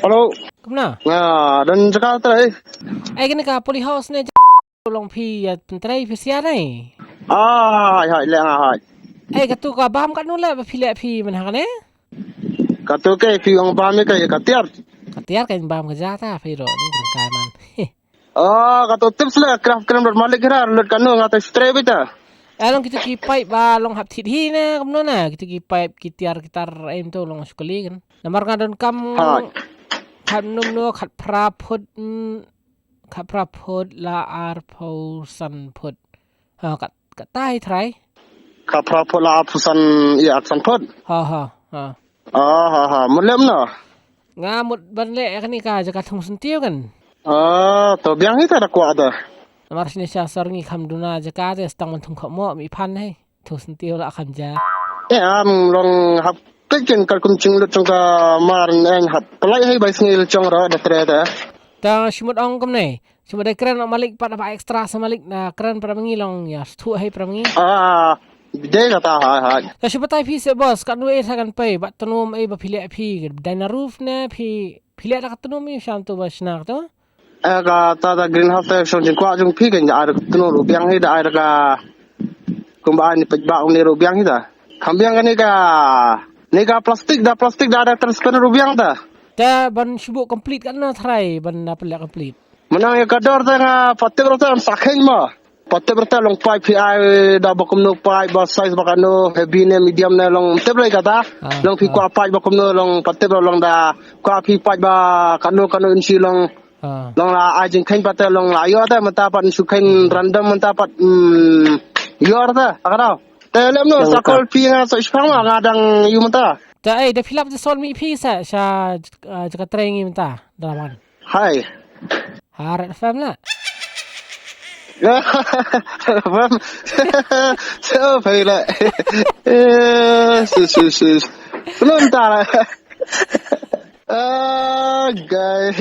Hello. Kemana? Dan Jakarta Kena ka Poly House ni long pi pentrai sia ni. hai leng hai. Katu ka bam kat nula ba phi phi man ha ne? Katu ke pi ang ba me ke katiar. Katiar kan bam kerja ta phi ro ni kai man. Katu tips le craft kram malik gira lut kanu ngata stray bita. Long kita ki pipe ba long hap thit hi na kamno na kita ki pipe kitiar kitar em to long skuli kan. Namar nga don kam khat num no khat pra phut la ar pho san phut. Kat tai thrai. Kapra pula pusan ya aksan pot. Ha. Mulem no. Nga mut ban le kan ni ka jakat thung sentiu kan. To biang hita da kwa da. Namar sini sya sarngi khamduna jakat stang man thung khamo mi phan hai. Thung sentiu la khanja. Long hap kejen kal kuncing lut chung ka mar en hap pelai hai bai sngil chong ra da tre da. Ta shimut ong kam nei. Shimut dai kran malik pat ba extra sa malik na kran para mangilong ya thu hai para mangi. Bidai kata hai. Ka shibatai phi se boss kan we thakan pe bat tanum ba phile phi dina roof na phi phile da tanum mi sham to bas nak to. Ka ta greenhouse ta shong jin kwa jung phi kan ya ar tunu ru biang hi da ai ka kumba ni pejba ung ni ru biang hi da. Kambiang ni ka plastik da ada transparent ru biang da. Ta ban shibu complete kan na thrai ban na pala complete. Menang ya kador ta nga patte rota sakhen ma. Patte rota long pipe phi ai da bakum no pipe ba size ba kanu heavy ne medium ne long teble kata long phi kwa pipe bakum no long patte long da kwa phi pipe ba kanu insi long long la ajin khain patte long la yo ta mata pat su khain random mata pat yor ta akara telem no sakol phi nga so ispang ma ngadang yu mata ta da fill up the sol mi phi sa sha jaka trengi mata daman. Hai Har fam la. So phải lại luôn ta là gay